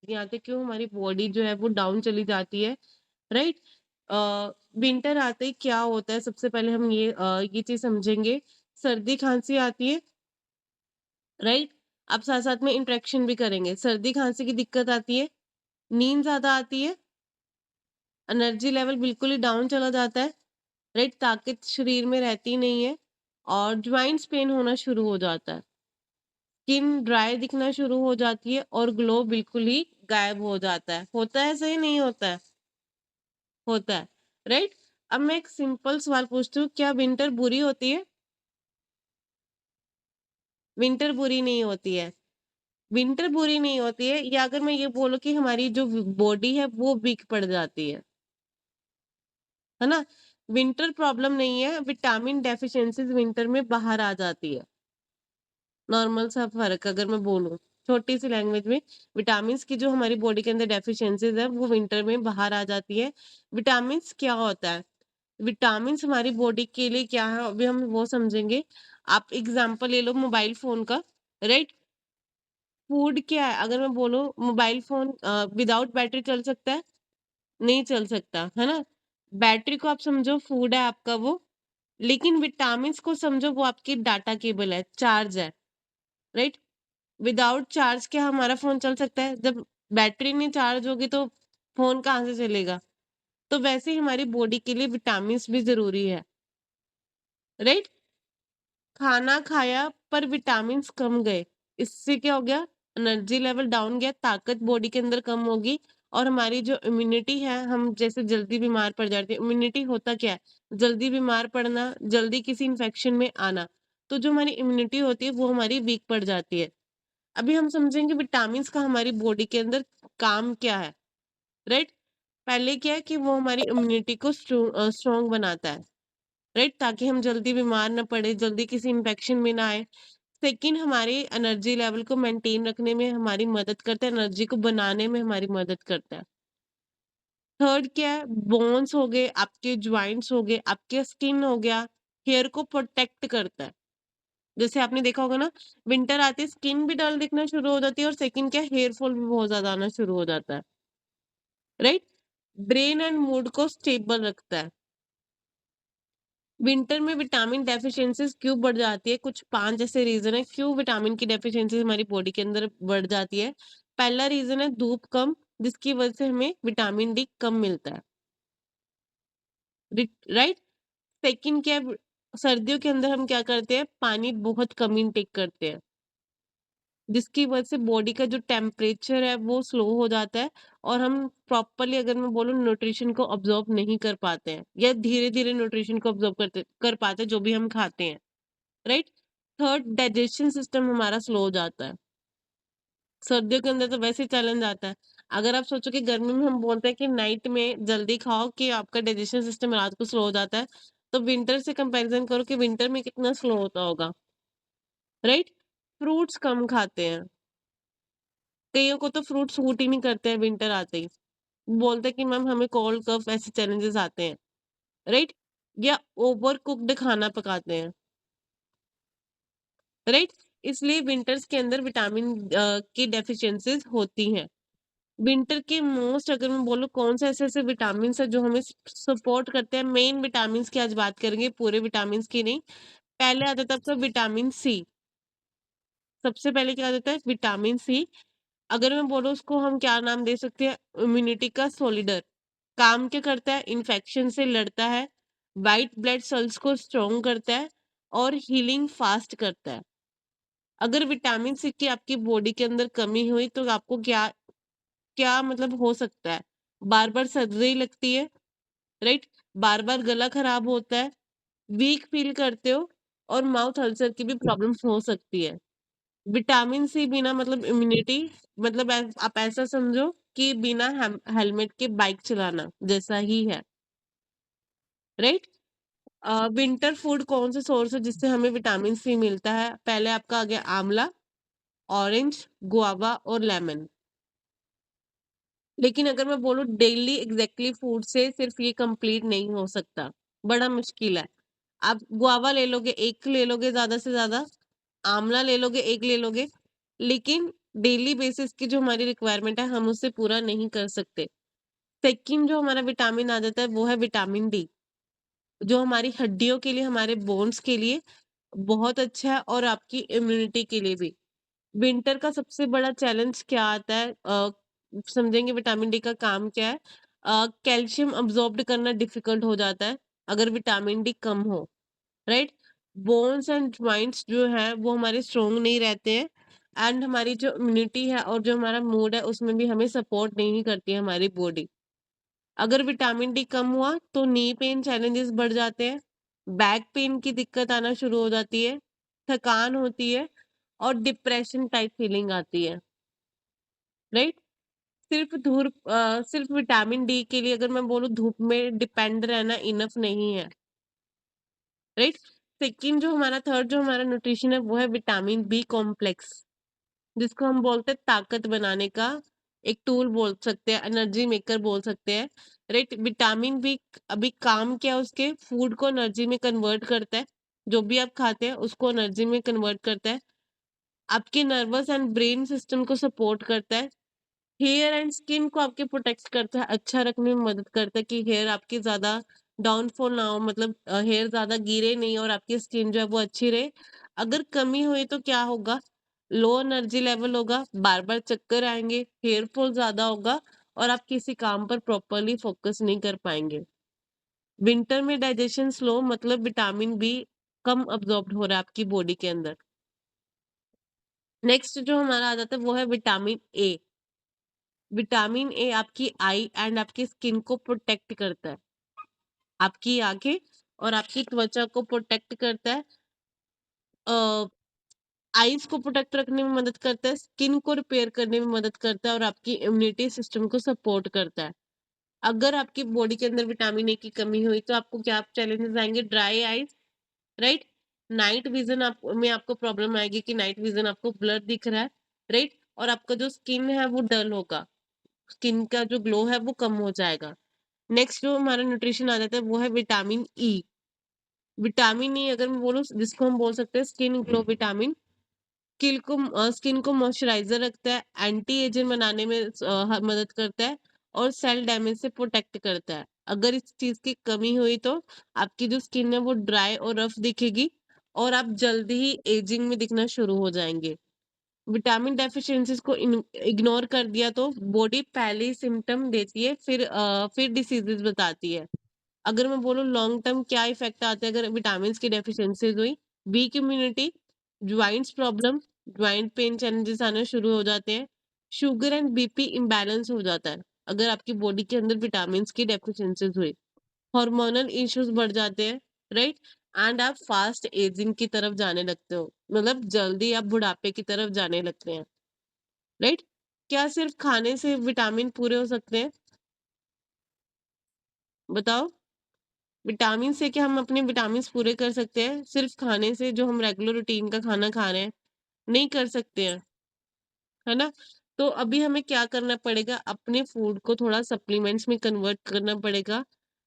सर्दियाँ आती है, क्यों हमारी बॉडी जो है वो डाउन चली जाती है, राइट? विंटर आते ही क्या होता है, सबसे पहले हम ये चीज़ समझेंगे, सर्दी-खाँसी आती है, राइट? अब साथ-साथ में इंटरेक्शन भी करेंगे। सर्दी-खाँसी की दिक्कत आती है, नींद ज़्यादा आती है, एनर्जी लेवल बिल्कुल ही डाउन चला जाता है, राइट? ताकत शरीर में रहती नहीं है और जॉइंट्स पेन होना शुरू हो जाता है। स्किन ड्राई दिखना शुरू हो जाती है और ग्लो बिल्कुल ही गायब हो जाता है। होता है ऐसा, ही नहीं होता है? होता है, राइट? अब मैं एक सिंपल सवाल पूछती हूँ, क्या विंटर बुरी होती है? विंटर बुरी नहीं होती है। विंटर बुरी नहीं होती है, या अगर मैं ये बोलूँ कि हमारी जो बॉडी है वो वीक पड़ जाती है ना? विंटर प्रॉब्लम नहीं है, विटामिन डेफिशिएंसीज़ विंटर में बाहर आ जाती है। नॉर्मल सा फ़र्क अगर मैं बोलूँ, छोटी-सी लैंग्वेज में, विटामिन्स की जो हमारी बॉडी के अंदर डेफिशिएंसीज़ है, वो विंटर में बाहर आ जाती है। विटामिन्स क्या होता है? विटामिन्स हमारी बॉडी के लिए क्या है, अभी हम वो समझेंगे। आप एग्ज़ाम्पल ले लो मोबाइल फ़ोन का, राइट? फूड क्या है? अगर मैं बोलूँ, मोबाइल फ़ोन विदाउट बैटरी चल सकता है? नहीं चल सकता, है ना? बैटरी को आप समझो फूड है आपका वो, लेकिन विटामिन्स को समझो वो आपकी डाटा केबल है, चार्ज है, राइट? विदाउट चार्ज क्या हमारा फ़ोन चल सकता है? जब बैटरी नहीं चार्ज होगी तो फ़ोन कहाँ से चलेगा? तो वैसे ही हमारी बॉडी के लिए विटामिन्स भी ज़रूरी है, राइट? खाना खाया पर विटामिन्स कम गए, इससे क्या हो गया? एनर्जी लेवल डाउन गया, ताकत बॉडी के अंदर कम होगी और हमारी जो इम्यूनिटी है, हम जैसे जल्दी बीमार पड़ जाते हैं। इम्यूनिटी होता क्या है? जल्दी बीमार पड़ना, जल्दी किसी इन्फेक्शन में आना। तो जो हमारी इम्यूनिटी होती है वो हमारी वीक पड़ जाती है। अभी हम समझेंगे विटामिन्स का हमारी बॉडी के अंदर काम क्या है, राइट? पहले क्या है कि वो हमारी इम्यूनिटी को स्ट्रॉन्ग बनाता है, राइट? ताकि हम जल्दी बीमार ना पड़े, जल्दी किसी इन्फेक्शन में ना आए। सेकंड, हमारी एनर्जी लेवल को मेंटेन रखने में हमारी मदद करता है, एनर्जी को बनाने में हमारी मदद करता है। थर्ड क्या है? बोन्स हो गए, आपके जॉइंट्स हो गए, आपके स्किन हो गया, हेयर को प्रोटेक्ट करता है। जैसे आपने देखा होगा ना, विंटर आते ही स्किन भी डल दिखना शुरू हो जाती है और सेकंड क्या, हेयर फॉल भी बहुत ज़्यादा आना शुरू हो जाता है, राइट? ब्रेन एंड मूड को स्टेबल रखता है। विंटर में विटामिन डेफिशिएंसीज़ क्यों बढ़ जाती है? कुछ 5 ऐसे रीज़न है क्यों विटामिन की डेफिशिएंसीज़ हमारी बॉडी के अंदर बढ़ जाती है। पहला रीज़न है धूप कम, जिसकी वजह से हमें विटामिन डी कम मिलता है। राइट? सेकंड क्या है, सर्दियों के अंदर हम क्या करते हैं? पानी बहुत कम इनटेक करते हैं। जिसकी वजह से बॉडी का जो टेम्परेचर है वो स्लो हो जाता है और हम प्रॉपर्ली, अगर मैं बोलूँ, न्यूट्रिशन को अब्ज़ॉर्ब नहीं कर पाते हैं, या धीरे-धीरे न्यूट्रिशन को अब्ज़ॉर्ब कर पाते हैं जो भी हम खाते हैं, राइट? थर्ड, डाइजेशन सिस्टम हमारा स्लो हो जाता है। सर्दियों के अंदर तो वैसे ही चैलेंज आता है। अगर आप सोचो कि गर्मी में हम बोलते हैं कि नाइट में जल्दी खाओ कि आपका डाइजेशन सिस्टम रात को स्लो हो जाता है, तो विंटर से कंपैरिज़न करो कि विंटर में कितना स्लो होता होगा, राइट? फ्रूट्स कम खाते हैं। कइयों को तो फ्रूट सूट ही नहीं करते हैं विंटर आते ही। बोलते हैं कि मैम हमें कोल्ड कफ ऐसे चैलेंजेस आते हैं, राइट? या ओवर कुक्ड खाना पकाते हैं, राइट? इसलिए विंटर्स के अंदर विटामिन की डेफिशिएंसीज़ होती हैं। विंटर के मोस्ट, अगर मैं बोलूँ, कौन से ऐसे-ऐसे विटामिन्स हैं जो हमें सपोर्ट करते हैं, मेन विटामिन्स की आज बात करेंगे, पूरे विटामिन्स की नहीं। पहले आ जाता है आपका विटामिन सी। सबसे पहले क्या आ जाता है? Vitamin C. अगर मैं बोलूँ उसको हम क्या नाम दे सकते हैं? इम्यूनिटी का सोल्डर। काम क्या करता है? इन्फेक्शन से लड़ता है, व्हाइट ब्लड सेल्स को स्ट्रॉन्ग करता है और हीलिंग फास्ट करता है। अगर विटामिन सी की आपकी बॉडी के अंदर कमी हुई तो आपको क्या क्या मतलब हो सकता है? बार-बार सर्दी लगती है, राइट? बार-बार गला खराब होता है, वीक फील करते हो और माउथ अल्सर की भी प्रॉब्लम्स हो सकती है। विटामिन सी बिना मतलब इम्यूनिटी, मतलब आप ऐसा समझो कि बिना हेलमेट के बाइक चलाना जैसा ही है, राइट? विंटर फूड कौन सा सोर्स है जिससे हमें विटामिन सी मिलता है? पहले आपका आ गया आंवला, ऑरेंज, गुआवा और लेमन। लेकिन अगर मैं बोलूँ डेली एग्ज़ैक्टली फूड से सिर्फ़ ये कंप्लीट नहीं हो सकता, बड़ा मुश्किल है। आप गुआवा ले लोगे, 1 ले लोगे ज़्यादा से ज़्यादा, आंवला ले लोगे, 1 ले लोगे, लेकिन डेली बेसिस की जो हमारी रिक्वायरमेंट है हम उससे पूरा नहीं कर सकते। सेकंड जो हमारा विटामिन आ जाता है वो है विटामिन डी, जो हमारी हड्डियों के लिए, हमारे बोन्स के लिए बहुत अच्छा है और आपकी इम्यूनिटी के लिए भी। विंटर का सबसे बड़ा चैलेंज क्या आता है, समझेंगे विटामिन डी का काम क्या है। कैल्शियम अब्सॉर्ब्ड करना डिफिकल्ट हो जाता है अगर विटामिन डी कम हो, राइट। बोन्स एंड जॉइंट्स जो है वो हमारे स्ट्रोंग नहीं रहते हैं, एंड हमारी जो इम्यूनिटी है और जो हमारा मूड है उसमें भी हमें सपोर्ट नहीं करती है हमारी बॉडी। अगर विटामिन डी कम हुआ तो नी पेन चैलेंजेस बढ़ जाते हैं, बैक पेन की दिक्कत आना शुरू हो जाती है, थकान होती है और डिप्रेशन टाइप फीलिंग आती है, राइट। सिर्फ विटामिन डी के लिए अगर मैं बोलूँ धूप में डिपेंड रहना इनफ नहीं है, राइट। सेकंड जो हमारा थर्ड जो हमारा न्यूट्रिशन है वो है विटामिन बी कॉम्प्लेक्स, जिसको हम बोलते हैं ताकत बनाने का एक टूल बोल सकते हैं, एनर्जी मेकर बोल सकते हैं, राइट। विटामिन बी अभी काम क्या है उसके, फूड को एनर्जी में कन्वर्ट करता है, जो भी आप खाते हैं उसको एनर्जी में कन्वर्ट करता है, आपके नर्वस एंड ब्रेन सिस्टम को सपोर्ट करता है, हेयर एंड स्किन को आपके प्रोटेक्ट करता है, अच्छा रखने में मदद करता है कि हेयर आपकी ज्यादा डाउनफॉल ना हो, मतलब हेयर ज्यादा गिरे नहीं और आपकी स्किन जो है वो अच्छी रहे। अगर कमी हुई तो क्या होगा, लो एनर्जी लेवल होगा, बार बार चक्कर आएंगे, हेयर फॉल ज्यादा होगा और आप किसी काम पर प्रॉपरली फोकस नहीं कर पाएंगे। विंटर में डाइजेशन स्लो, मतलब विटामिन बी कम अब्जॉर्ब हो रहा है आपकी बॉडी के अंदर। नेक्स्ट जो हमारा आ जाता है वो है विटामिन ए। विटामिन ए आपकी आई एंड आपकी स्किन को प्रोटेक्ट करता है, आपकी आंखें और आपकी त्वचा को प्रोटेक्ट करता है, आईज को प्रोटेक्ट रखने में मदद करता है, स्किन को रिपेयर करने में मदद करता है और आपकी इम्यूनिटी सिस्टम को सपोर्ट करता है। अगर आपकी बॉडी के अंदर विटामिन ए की कमी हुई तो आपको क्या चैलेंजेस आएंगे, dry eyes, right. Night vision आप में आपको प्रॉब्लम आएगी कि नाइट विजन आपको ब्लर दिख रहा है, राइट। और आपका जो स्किन है वो डल होगा, स्किन का जो ग्लो है वो कम हो जाएगा। नेक्स्ट जो हमारा न्यूट्रिशन आ जाता है वो है विटामिन ई। विटामिन ई अगर मैं बोलूँ जिसको हम बोल सकते हैं स्किन ग्लो विटामिन, स्किन को मॉइस्चराइजर रखता है, एंटी एजिंग बनाने में मदद करता है और सेल डैमेज से प्रोटेक्ट करता है। अगर इस चीज की कमी हुई तो आपकी जो स्किन है वो ड्राई और रफ दिखेगी और आप जल्दी ही एजिंग में दिखना शुरू हो जाएंगे। विटामिन डेफिशिएंसीज को इग्नोर कर दिया तो बॉडी पहले ही सिम्टम देती है, फिर डिसीजेस बताती है। अगर मैं बोलूँ लॉन्ग टर्म क्या इफेक्ट आते हैं अगर विटामिन की डेफिशिएंसीज हुई, weak immunity, joints problem, joint pain challenges आना शुरू हो जाते हैं, शुगर एंड बीपी इम्बैलेंस हो जाता है अगर आपकी बॉडी के अंदर विटामिन की डेफिशिएंसीज हुई, हार्मोनल इश्यूज बढ़ जाते हैं, राइट। एंड आप फास्ट एजिंग की तरफ जाने लगते हो, मतलब जल्दी आप बुढ़ापे की तरफ जाने लगते हैं, राइट। क्या सिर्फ खाने से विटामिन पूरे हो सकते हैं, बताओ। विटामिन से क्या हम अपने विटामिन पूरे कर सकते हैं सिर्फ खाने से, जो हम रेगुलर रूटीन का खाना खा रहे हैं? नहीं कर सकते हैं, है ना। तो अभी हमें क्या करना पड़ेगा, अपने फूड को थोड़ा सप्लीमेंट्स में कन्वर्ट करना पड़ेगा,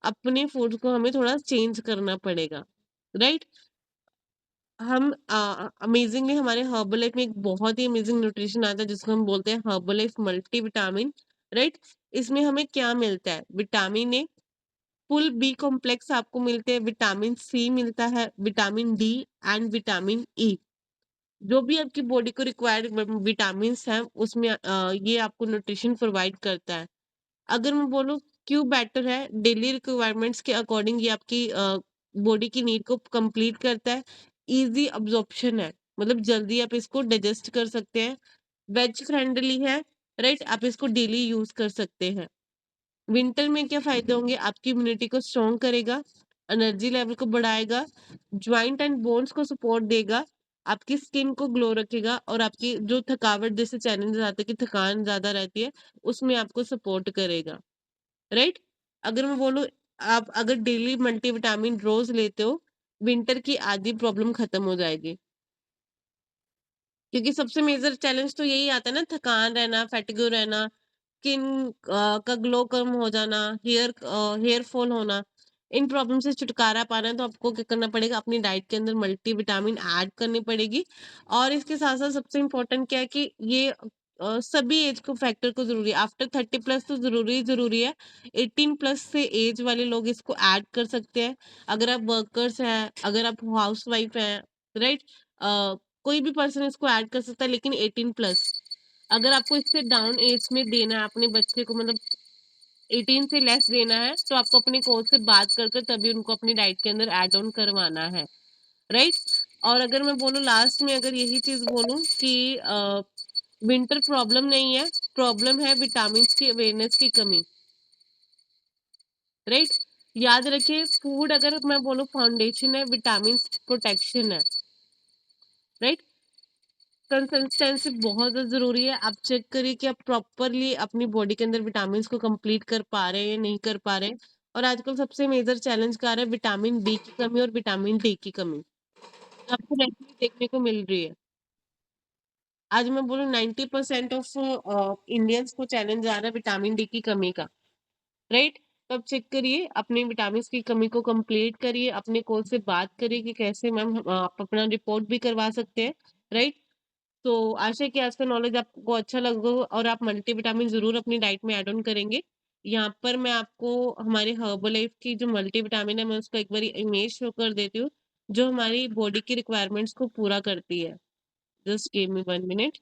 अपने फूड को हमें थोड़ा चेंज करना पड़ेगा, राइट। हम अमेजिंगली हमारे हर्बल लाइफ में एक बहुत ही अमेजिंग न्यूट्रिशन आता है जिसको हम बोलते हैं Herbalife multi vitamin, right. इसमें हमें क्या मिलता है, vitamin A, full B complex आपको मिलते हैं, विटामिन सी मिलता है, vitamin D and vitamin E. जो भी आपकी बॉडी को रिक्वायर्ड विटामिन हैं उसमें ये आपको न्यूट्रिशन प्रोवाइड करता है। अगर मैं बोलूँ क्यों बेटर है, डेली रिक्वायरमेंट्स के अकॉर्डिंग ये आपकी बॉडी की नीड को कंप्लीट करता है, इजी अब्जॉर्प्शन है, मतलब जल्दी आप इसको डाइजेस्ट कर सकते हैं, वेज फ्रेंडली है, राइट। आप इसको डेली यूज कर सकते हैं। विंटर में क्या फायदे होंगे, आपकी इम्यूनिटी को स्ट्रॉन्ग करेगा, एनर्जी लेवल को बढ़ाएगा, ज्वाइंट एंड बोन्स को सपोर्ट देगा, आपकी स्किन को ग्लो रखेगा और आपकी जो थकावट जैसे चैलेंजेस आते हैं कि थकान ज्यादा रहती है उसमें आपको सपोर्ट करेगा, राइट। अगर मैं बोलूँ आप अगर डेली मल्टीविटामिन रोज लेते हो, विंटर की आधी प्रॉब्लम खत्म हो जाएगी, क्योंकि सबसे मेजर चैलेंज तो यही आता है ना, थकान रहना, फैटिगो रहना, स्किन का ग्लो कम हो जाना, हेयर फॉल होना। इन प्रॉब्लम से छुटकारा पाना है तो आपको क्या करना पड़ेगा, अपनी डाइट के अंदर मल्टीविटामिन ऐड करनी पड़ेगी। और इसके साथ-साथ सबसे इम्पोर्टेंट क्या है कि ये सभी एज को फैक्टर को ज़रूरी है। आफ्टर 30 प्लस तो ज़रूरी है। 18 प्लस से एज वाले लोग इसको ऐड कर सकते हैं। अगर आप वर्कर्स हैं, अगर आप हाउसवाइफ हैं, राइट? कोई भी पर्सन इसको ऐड कर सकता है, लेकिन 18 प्लस। अगर आपको इससे डाउन एज में देना है अपने बच्चे को, मतलब 18 से लेस देना है, तो आपको अपने कोच से बात कर कर तभी उनको अपनी डाइट के अंदर ऐड ऑन करवाना है, राइट? और अगर मैं बोलूँ लास्ट में, अगर यही चीज़ बोलूँ कि विंटर प्रॉब्लम नहीं है, प्रॉब्लम है विटामिन्स की अवेयरनेस की कमी, राइट? याद रखिए, फूड अगर मैं बोलूँ फाउंडेशन है, विटामिन्स प्रोटेक्शन है, राइट? कंसिस्टेंसी बहुत ज़्यादा ज़रूरी है। आप चेक करिए कि आप प्रॉपरली अपनी बॉडी के अंदर विटामिन्स को कंप्लीट कर पा रहे हैं या नहीं कर पा रहे हैं। और आजकल सबसे मेजर चैलेंज क्या आ रहा है, विटामिन डी की कमी और विटामिन डी की कमी। आपको रेगुलरली देखने को मिल रही है। आज मैं बोलूँ 90% ऑफ इंडियंस को चैलेंज आ रहा है विटामिन डी की कमी का, राइट? तो आप चेक करिए, अपनी विटामिन्स की कमी को कंप्लीट करिए, अपने कोच से बात करिए कि कैसे मैम आप अपना रिपोर्ट भी करवा सकते हैं, राइट? तो आशा है कि आज का नॉलेज आपको अच्छा लगा हो और आप मल्टीविटामिन ज़रूर अपनी डाइट में ऐड ऑन करेंगे। यहाँ पर मैं आपको हमारे हर्बलाइफ की जो मल्टीविटामिन है, मैं उसका एक बारी इमेज शो कर देती हूँ, जो हमारी बॉडी की रिक्वायरमेंट्स को पूरा करती है। Just give me 1 minute.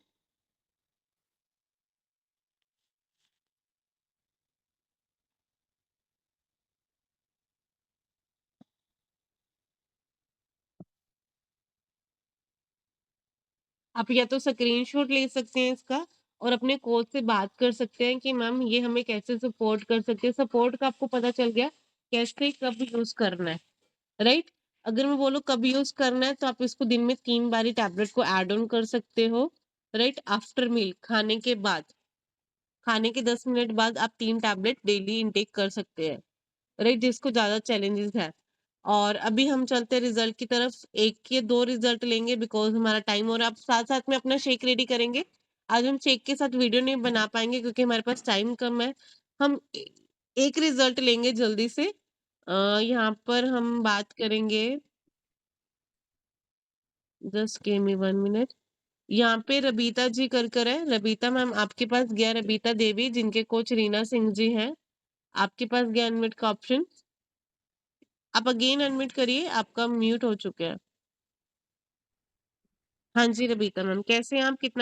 आप या तो स्क्रीनशॉट ले सकते हैं इसका और अपने कोच से बात कर सकते हैं कि मैम ये हमें कैसे सपोर्ट कर सकते हैं। सपोर्ट का आपको पता चल गया, कैसे कब यूज़ करना है। राइट? अगर मैं बोलूँ कब यूज़ करना है, तो आप इसको दिन में 3 बारी टैबलेट को ऐड ऑन कर सकते हो, राइट? आफ्टर मील, खाने के बाद। खाने के 10 मिनट बाद आप 3 टैबलेट डेली इंटेक कर सकते हैं, राइट? जिसको ज़्यादा चैलेंजेस है। और अभी हम चलते हैं रिज़ल्ट की तरफ, 1 या 2 रिज़ल्ट लेंगे बिकॉज़ हमारा टाइम और आप साथ-साथ में अपना शेक रेडी करेंगे। आज हम शेक के साथ वीडियो नहीं बना पाएँगे क्योंकि हमारे पास टाइम कम है। हम ए एक रिज़ल्ट लेंगे जल्दी से। यहाँ पर हम बात करेंगे, जस्ट गिव मी 1 मिनट। यहाँ पे रबीता जी कर है। रबीता मैम आपके पास गया, रबीता देवी जिनके कोच रीना सिंह जी हैं। आपके पास गया अनम्यूट का ऑप्शन। आप अगेन अनम्यूट करिए, आपका म्यूट हो चुका है। हाँ जी, रबीता मैम कैसे हैं आप? कितना